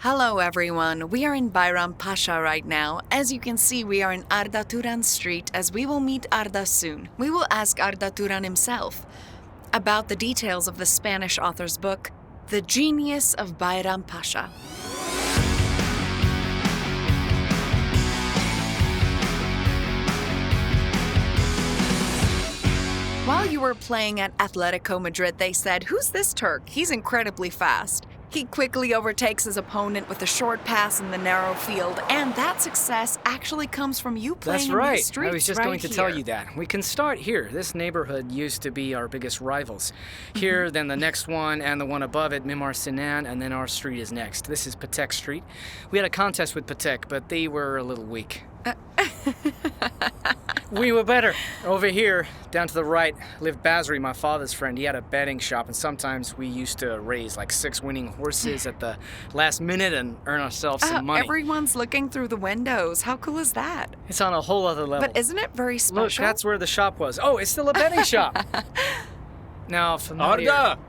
Hello everyone, we are in Bayrampaşa right now. As you can see, we are in Arda Turan street as we will meet Arda soon. We will ask Arda Turan himself about the details of the Spanish author's book, The Genius of Bayrampaşa. While you were playing at Atletico Madrid, they said, "Who's this Turk? He's incredibly fast." He quickly overtakes his opponent with a short pass in the narrow field, and that success actually comes from you playing in these streets right here. I was just going to tell you that. We can start here. This neighborhood used to be our biggest rivals. Here, then the next one, and the one above it, Mimar Sinan, and then our street is next. This is Patek Street. We had a contest with Patek, but they were a little weak. We were better. Over here, down to the right, lived Basri, my father's friend. He had a betting shop, and sometimes we used to raise like 6 winning horses at the last minute and earn ourselves some money. Everyone's looking through the windows. How cool is that? It's on a whole other level. But isn't it very special? Look, that's where the shop was. Oh, it's still a betting shop. Now, from Arda!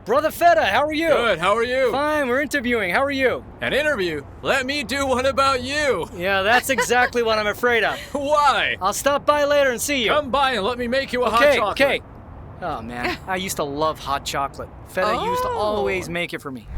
Brother Feta, how are you? Good, how are you? Fine, we're interviewing. How are you? An interview? Let me do one about you. Yeah, that's exactly what I'm afraid of. Why? I'll stop by later and see you. Come by and let me make you a hot chocolate. Okay. Oh, man, I used to love hot chocolate. Feta used to always make it for me.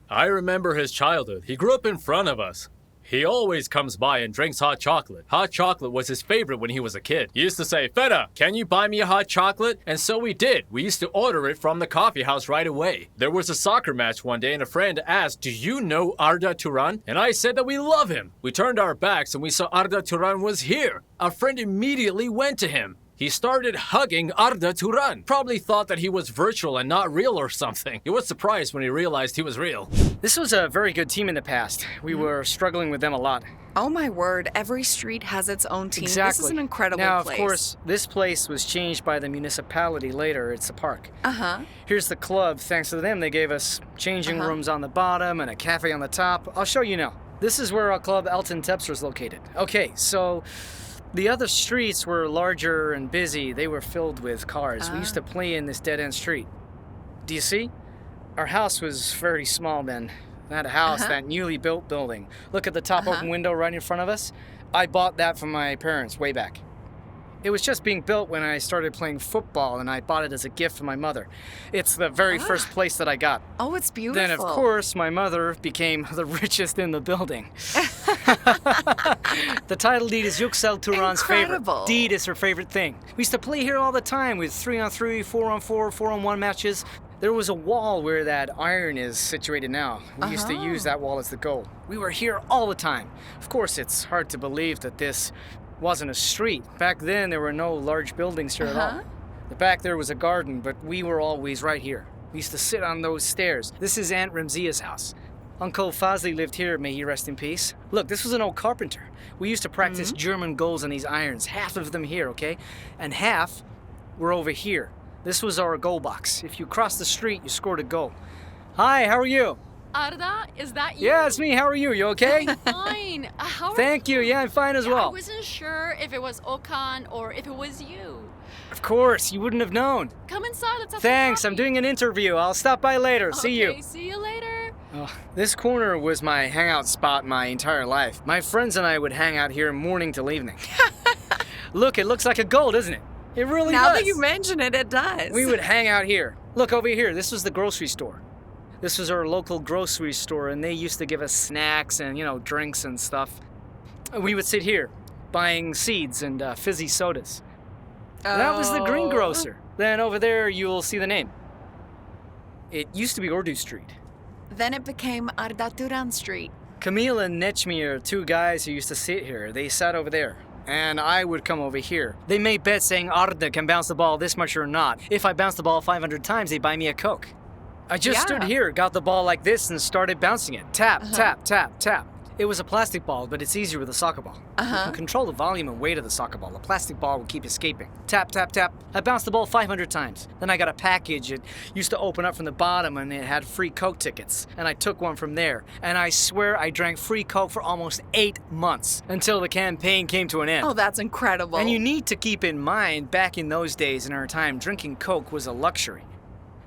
I remember his childhood. He grew up in front of us. He always comes by and drinks hot chocolate. Hot chocolate was his favorite when he was a kid. He used to say, "Feta, can you buy me a hot chocolate?" And so we did. We used to order it from the coffee house right away. There was a soccer match one day and a friend asked, "Do you know Arda Turan?" And I said that we love him. We turned our backs and we saw Arda Turan was here. Our friend immediately went to him. He started hugging Arda Turan. Probably thought that he was virtual and not real or something. He was surprised when he realized he was real. This was a very good team in the past. We were struggling with them a lot. Oh my word, every street has its own team. Exactly. This is an incredible place. place. Now, of course, this place was changed by the municipality later. It's a park. Uh-huh. Here's the club. Thanks to them, they gave us changing rooms on the bottom and a cafe on the top. I'll show you now. This is where our club Elton Tepser is located. Okay, so the other streets were larger and busy. They were filled with cars. We used to play in this dead-end street. Do you see? Our house was very small then. That house, that newly built building. Look at the top open window right in front of us. I bought that from my parents way back. It was just being built when I started playing football, and I bought it as a gift from my mother. It's the very first place that I got. Oh, it's beautiful. Then, of course, my mother became the richest in the building. The title deed is uuchaal Turan's favorite. Deed is her favorite thing. We used to play here all the time with 3-on-3, 4-on-4, 4-on-1 matches. There was a wall where that iron is situated now. We used to use that wall as the goal. We were here all the time. Of course, it's hard to believe that this wasn't a street. Back then, there were no large buildings here at all. The back there was a garden, but we were always right here. We used to sit on those stairs. This is Aunt Ramzia's house. Uncle Fazli lived here, may he rest in peace. Look, this was an old carpenter. We used to practice German goals on these irons. Half of them here, okay? And half were over here. This was our goal box. If you crossed the street, you scored a goal. Hi, how are you? Arda, is that you? Yeah, it's me. How are you? You okay? I'm fine. How are Thank you. Yeah, I'm fine as well. I wasn't sure if it was Okan or if it was you. Of course, you wouldn't have known. Come inside, let's have Thanks, some I'm coffee. doing an interview. I'll stop by later. See you. Okay, see you later. This corner was my hangout spot my entire life. My friends and I would hang out here morning till evening. Look, it looks like a goal, doesn't it? It really does. Now that you mention it, it does. We would hang out here. Look over here. This was the grocery store. This was our local grocery store, and they used to give us snacks and, drinks and stuff. We would sit here, buying seeds and fizzy sodas. That was the greengrocer. Then over there, you'll see the name. It used to be Urdu Street. Then it became Arda Turan Street. Camille and Nechmi are 2 guys who used to sit here. They sat over there. And I would come over here. They made bets saying Arda can bounce the ball this much or not. If I bounce the ball 500 times, they buy me a Coke. I just stood here, got the ball like this, and started bouncing it. Tap, tap, tap, tap. It was a plastic ball, but it's easier with a soccer ball. You can control the volume and weight of the soccer ball. The plastic ball would keep escaping. Tap, tap, tap. I bounced the ball 500 times. Then I got a package. It used to open up from the bottom, and it had free Coke tickets. And I took one from there. And I swear I drank free Coke for almost 8 months until the campaign came to an end. Oh, that's incredible. And you need to keep in mind, back in those days in our time, drinking Coke was a luxury.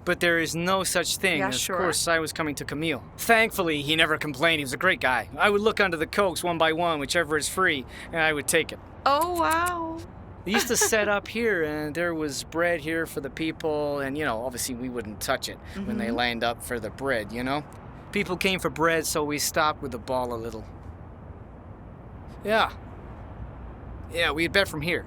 but there is no such thing. Yeah, Of sure. course, I was coming to Camille. Thankfully, he never complained. He was a great guy. I would look under the cokes one by one, whichever is free, and I would take it. Oh, wow. They used to set up here, and there was bread here for the people, and, obviously we wouldn't touch it when they lined up for the bread, People came for bread, so we stopped with the ball a little. Yeah, we'd bet from here.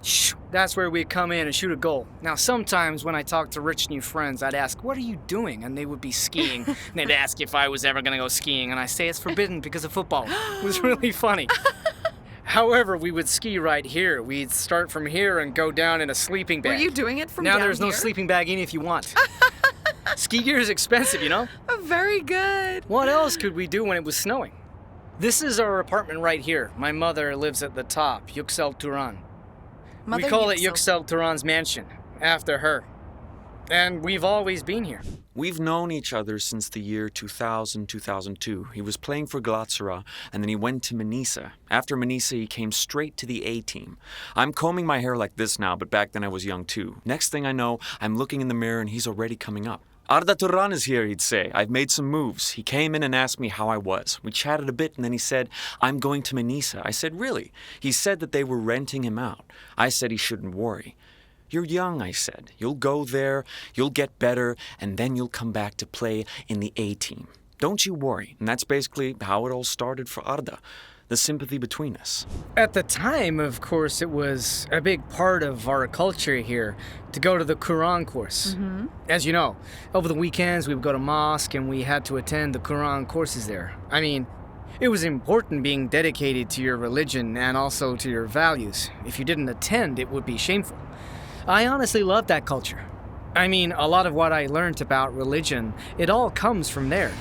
Shh, that's where we'd come in and shoot a goal. Now, sometimes when I talked to rich new friends, I'd ask, "What are you doing?" And they would be skiing. And they'd ask if I was ever going to go skiing, and I say it's forbidden because of football. It was really funny. However, we would ski right here. We'd start from here and go down in a sleeping bag. Were you doing it from now down there's no here? sleeping bag in if you want. Ski gear is expensive, Very good. What else could we do when it was snowing? This is our apartment right here. My mother lives at the top, Arda Turan. We call it Arda Turan's mansion, after her. And we've always been here. We've known each other since the year 2000, 2002. He was playing for Galatasaray, and then he went to Manisa. After Manisa, he came straight to the A team. I'm combing my hair like this now, but back then I was young too. Next thing I know, I'm looking in the mirror and he's already coming up. Arda Turan is here, he'd say. I've made some moves. He came in and asked me how I was. We chatted a bit and then he said, I'm going to Manisa. I said, really? He said that they were renting him out. I said he shouldn't worry. You're young, I said. You'll go there, you'll get better, and then you'll come back to play in the A team. Don't you worry. And that's basically how it all started for Arda. The sympathy between us. At the time, of course, it was a big part of our culture here to go to the Quran course. As you know, over the weekends we would go to mosque and we had to attend the Quran courses there. I mean, it was important being dedicated to your religion and also to your values. If you didn't attend, it would be shameful. I honestly love that culture. I mean, a lot of what I learned about religion, it all comes from there.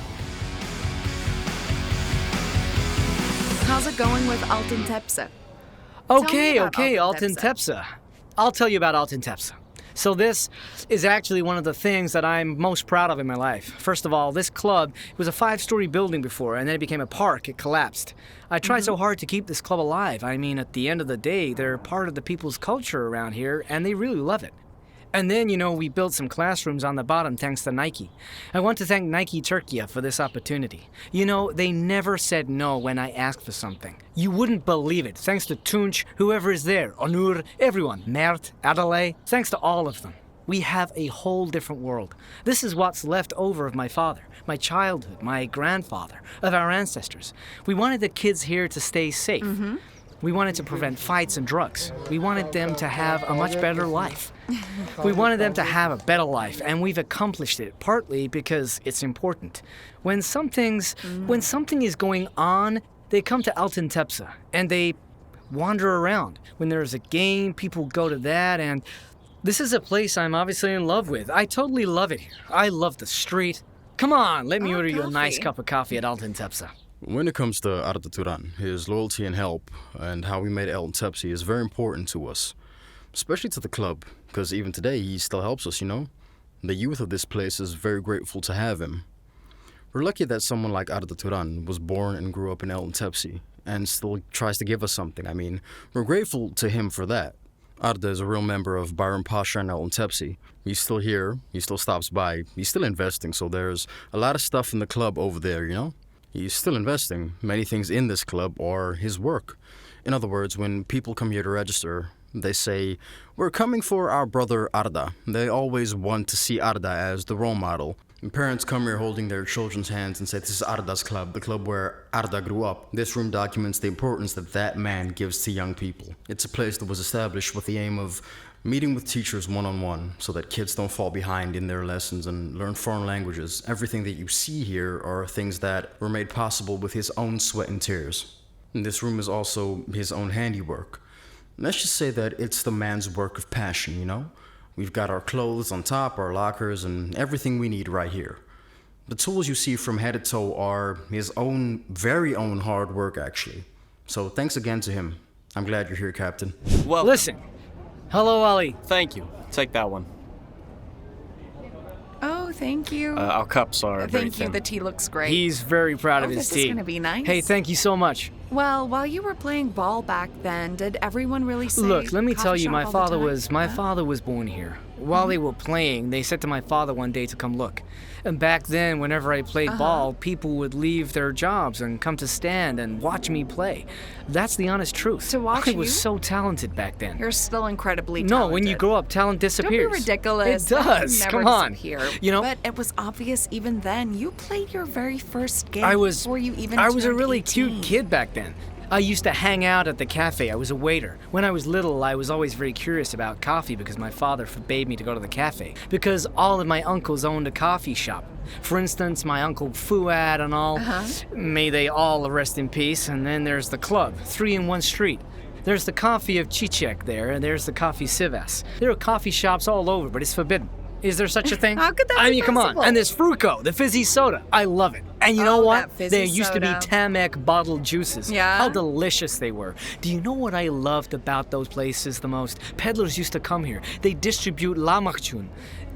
How's it going with Altın Tepsi? Okay, Altın Altın Tepsi. I'll tell you about Altın Tepsi. So this is actually one of the things that I'm most proud of in my life. First of all, this club was a 5-story building before, and then it became a park. It collapsed. I tried so hard to keep this club alive. I mean, at the end of the day, they're part of the people's culture around here, and they really love it. And then, we built some classrooms on the bottom thanks to Nike. I want to thank Nike Turkey for this opportunity. They never said no when I asked for something. You wouldn't believe it. Thanks to Tunç, whoever is there, Onur, everyone, Mert, Adalay, thanks to all of them. We have a whole different world. This is what's left over of my father, my childhood, my grandfather, of our ancestors. We wanted the kids here to stay safe. We wanted to prevent fights and drugs. We wanted them to have a much better life. We wanted them to have a better life, and we've accomplished it, partly because it's important. When something is going on, they come to Altın Tepsi, and they wander around. When there's a game, people go to that, and this is a place I'm obviously in love with. I totally love it here. I love the street. Come on, let me order you a nice cup of coffee at Altın Tepsi. When it comes to Arda Turan, his loyalty and help, and how he made Altın Tepsi is very important to us. Especially to the club, because even today he still helps us, The youth of this place is very grateful to have him. We're lucky that someone like Arda Turan was born and grew up in Altın Tepsi, and still tries to give us something. I mean, we're grateful to him for that. Arda is a real member of Bayrampaşa and Altın Tepsi. He's still here, he still stops by, he's still investing, so there's a lot of stuff in the club over there, He's still investing. Many things in this club are his work. In other words, when people come here to register, they say, we're coming for our brother Arda. They always want to see Arda as the role model. And parents come here holding their children's hands and say, this is Arda's club, the club where Arda grew up. This room documents the importance that man gives to young people. It's a place that was established with the aim of meeting with teachers one-on-one so that kids don't fall behind in their lessons and learn foreign languages. Everything that you see here are things that were made possible with his own sweat and tears. And this room is also his own handiwork. Let's just say that it's the man's work of passion, We've got our clothes on top, our lockers, and everything we need right here. The tools you see from head to toe are his own, very own hard work, actually. So thanks again to him. I'm glad you're here, Captain. Well, Listen. Hello, Ali. thank you. Take that one. Oh, thank you. Our cups are very Thank you. thin. The tea looks great. He's very proud of his this tea. is gonna be nice. Hey, thank you so much. Well, while you were playing ball back then, did everyone really say Look, let me tell coffee you, shop my all the father time? was father was born here. While they were playing, they said to my father one day to come look. And back then, whenever I played ball, people would leave their jobs and come to stand and watch me play. That's the honest truth. To watch I was you? so talented back then. You're still incredibly No, talented. when you grow up, talent Don't disappears. be ridiculous. It That can does. never Come on. disappear. You know, But it was obvious even then. You played your very first game I was before you even I was a turned really 18. cute kid back then. I used to hang out at the cafe. I was a waiter. When I was little, I was always very curious about coffee because my father forbade me to go to the cafe because all of my uncles owned a coffee shop. For instance, my uncle Fuad and all. May they all rest in peace. And then there's the club, 3 in 1 street. There's the coffee of Chichek there, and there's the coffee Sivas. There are coffee shops all over, but it's forbidden. Is there such a thing? How could that I be mean, come on. possible? And there's Fruco, the fizzy soda. I love it. And you know Oh, what? that fizzy There used to be soda. Tamek bottled juices. Yeah? How delicious they were. Do you know what I loved about those places the most? Peddlers used to come here. They distribute lamachchun,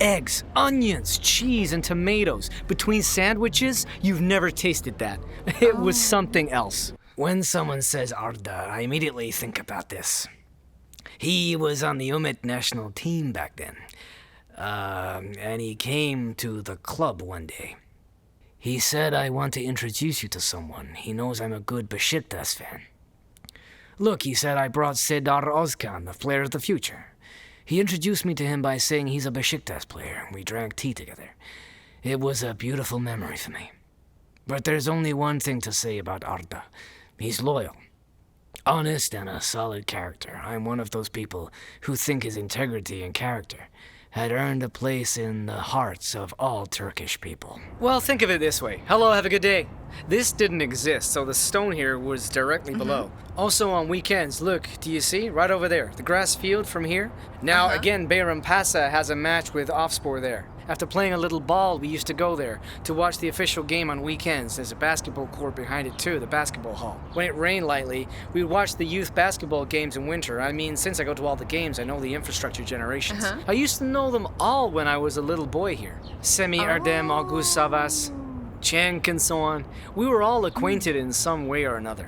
eggs, onions, cheese, and tomatoes. Between sandwiches, you've never tasted that. It was something else. When someone says Arda, I immediately think about this. He was on the Umedon national team back then. And he came to the club one day. He said, I want to introduce you to someone. He knows I'm a good Besiktas fan. Look, he said, I brought Sedar Ozkan, the player of the future. He introduced me to him by saying he's a Besiktas player. We drank tea together. It was a beautiful memory for me. But there's only one thing to say about Arda. He's loyal, honest, and a solid character. I'm one of those people who think his integrity and character had earned a place in the hearts of all Turkish people. Well, think of it this way. Hello, have a good day. This didn't exist, so the stone here was directly below. Also on weekends, look, do you see? Right over there, the grass field from here. Now, again, Bayrampaşa has a match with Offspor there. After playing a little ball, we used to go there to watch the official game on weekends. There's a basketball court behind it too, the basketball hall. When it rained lightly, we would watch the youth basketball games in winter. I mean, since I go to all the games, I know the infrastructure generations. I used to know them all when I was a little boy here. Semi Erdem, August Savas, Cenk, and so on. We were all acquainted in some way or another.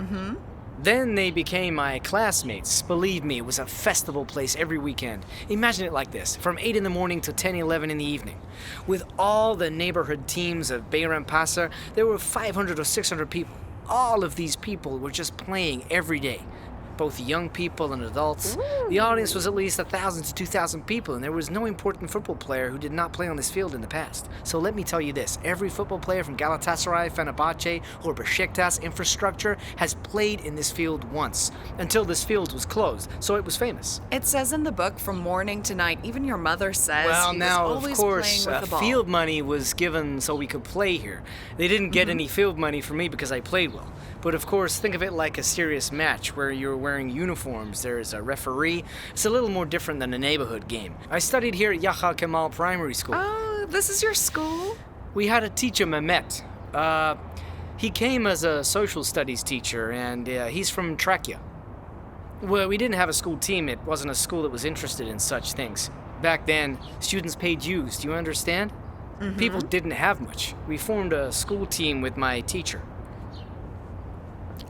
Then they became my classmates. Believe me, it was a festival place every weekend. Imagine it like this, from 8 in the morning to 10, 11 in the evening. With all the neighborhood teams of Bayrampaşa, there were 500 or 600 people. All of these people were just playing every day. Both young people and adults. The audience was at least 1,000 to 2,000 people, and there was no important football player who did not play on this field in the past. So let me tell you this, every football player from Galatasaray, Fenerbahce, or Besiktas infrastructure has played in this field once, until this field was closed, so it was famous. It says in the book from morning to night, even your mother says Well, he now, was of always course, playing with the ball. field money was given so we could play here. They didn't get any field money for me because I played well. But of course, think of it like a serious match where you're wearing uniforms. There's a referee. It's a little more different than a neighborhood game. I studied here at Yahya Kemal Primary School. Oh, this is your school? We had a teacher, Mehmet. He came as a social studies teacher, and he's from Trakya. Well, we didn't have a school team. It wasn't a school that was interested in such things. Back then, students paid dues. Do you understand? People didn't have much. We formed a school team with my teacher.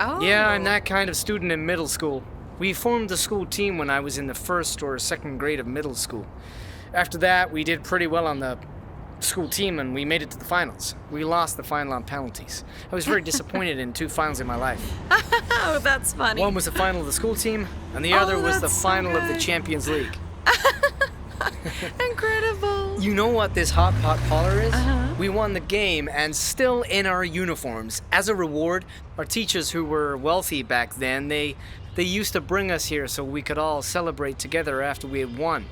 Oh. Yeah, I'm that kind of student in middle school. We formed the school team when I was in the 1st or 2nd grade of middle school. After that, we did pretty well on the school team and we made it to the finals. We lost the final on penalties. I was very disappointed in 2 finals in my life. Oh, that's funny. One was the final of the school team, and the other was the that's so final of the good. Champions League. Incredible. You know what this hot pot collar is? We won the game, and still in our uniforms. As a reward, our teachers who were wealthy back then, they used to bring us here so we could all celebrate together after we had won.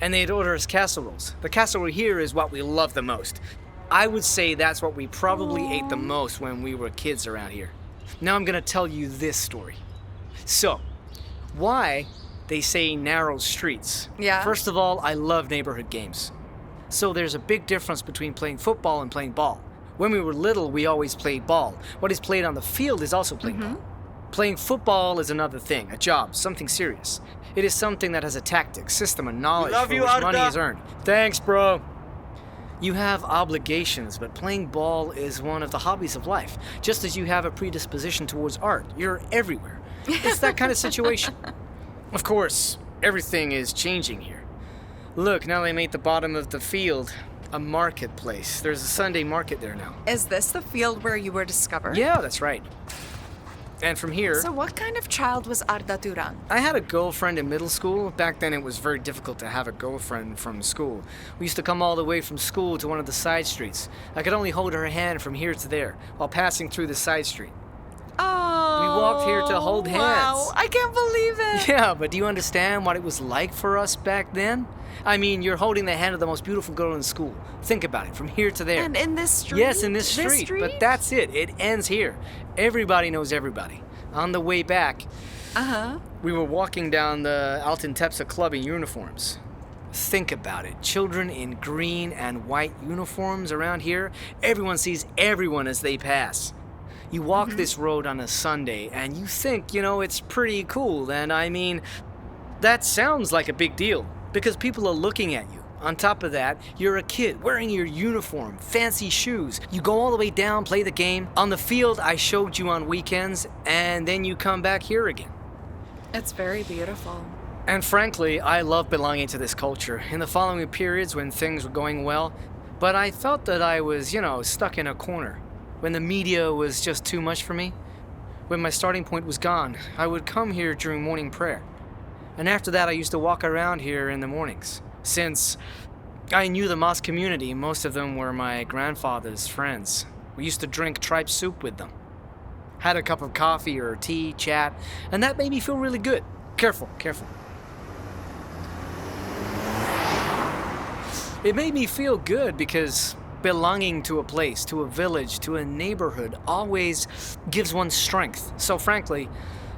And they'd order us casseroles. The casserole here is what we love the most. I would say that's what we probably ate the most when we were kids around here. Now I'm gonna tell you this story. So, why they say narrow streets? Yeah. First of all, I love neighborhood games. So there's a big difference between playing football and playing ball. When we were little, we always played ball. What is played on the field is also playing ball. Playing football is another thing, a job, something serious. It is something that has a tactic, system, and knowledge Love for you, which Arda. money is earned. Thanks, bro. You have obligations, but playing ball is one of the hobbies of life. Just as you have a predisposition towards art, you're everywhere. It's that kind of situation. Of course, everything is changing here. Look, now they made the bottom of the field a marketplace. There's a Sunday market there now. Is this the field where you were discovered? Yeah, that's right. And from here... So what kind of child was Arda Turan? I had a girlfriend in middle school. Back then it was very difficult to have a girlfriend from school. We used to come all the way from school to one of the side streets. I could only hold her hand from here to there while passing through the side street. Oh, We walked here to hold hands. Wow, I can't believe it. Yeah, but do you understand what it was like for us back then? I mean, you're holding the hand of the most beautiful girl in school. Think about it, from here to there. And in this street? Yes, in this street. But that's it. It ends here. Everybody knows everybody. On the way back, we were walking down the Altın Tepsi Club in uniforms. Think about it. Children in green and white uniforms around here. Everyone sees everyone as they pass. You walk this road on a Sunday and you think, it's pretty cool. And I mean, that sounds like a big deal because people are looking at you. On top of that, you're a kid wearing your uniform, fancy shoes. You go all the way down, play the game. On the field, I showed you on weekends, and then you come back here again. It's very beautiful. And frankly, I love belonging to this culture. In the following periods when things were going well, but I felt that I was, stuck in a corner. When the media was just too much for me. When my starting point was gone, I would come here during morning prayer. And after that, I used to walk around here in the mornings. Since I knew the mosque community, most of them were my grandfather's friends. We used to drink tripe soup with them. Had a cup of coffee or tea, chat, and that made me feel really good. Careful. It made me feel good because belonging to a place, to a village, to a neighborhood always gives one strength. So frankly,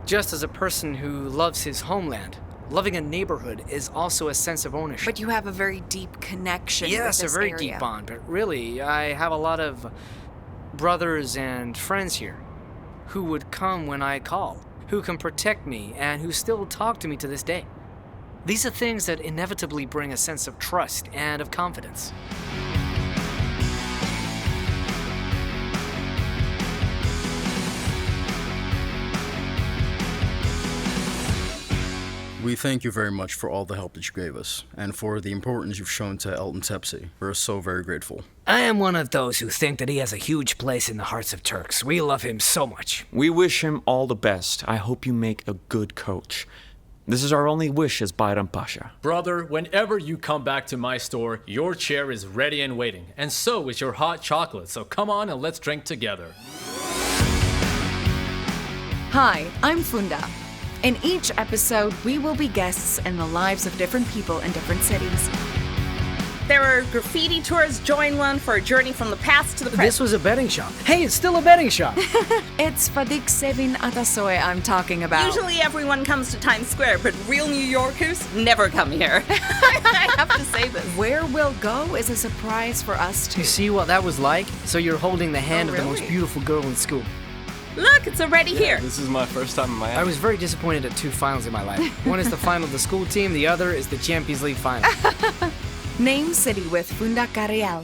just as a person who loves his homeland, loving a neighborhood is also a sense of ownership. But you have a very deep connection with this Yes, a very area. deep bond. But really, I have a lot of brothers and friends here who would come when I call, who can protect me, and who still talk to me to this day. These are things that inevitably bring a sense of trust and of confidence. We thank you very much for all the help that you gave us, and for the importance you've shown to Altın Tepsi. We're so very grateful. I am one of those who think that he has a huge place in the hearts of Turks. We love him so much. We wish him all the best. I hope you make a good coach. This is our only wish as Bayrampaşa. Brother, whenever you come back to my store, your chair is ready and waiting. And so is your hot chocolate. So come on and let's drink together. Hi, I'm Funda. In each episode, we will be guests in the lives of different people in different cities. There are graffiti tours. Join one for a journey from the past to the present. This was a betting shop. Hey, it's still a betting shop. It's Fadik Sevin Atasoy I'm talking about. Usually everyone comes to Times Square, but real New Yorkers never come here. I have to say this. Where we'll go is a surprise for us too. You see what that was like? So you're holding the hand of the most really? beautiful girl in school. Look, it's already here. This is my first time in Miami. I was very disappointed at two finals in my life. One is the final of the school team, the other is the Champions League final. Name City with Funda Karayel.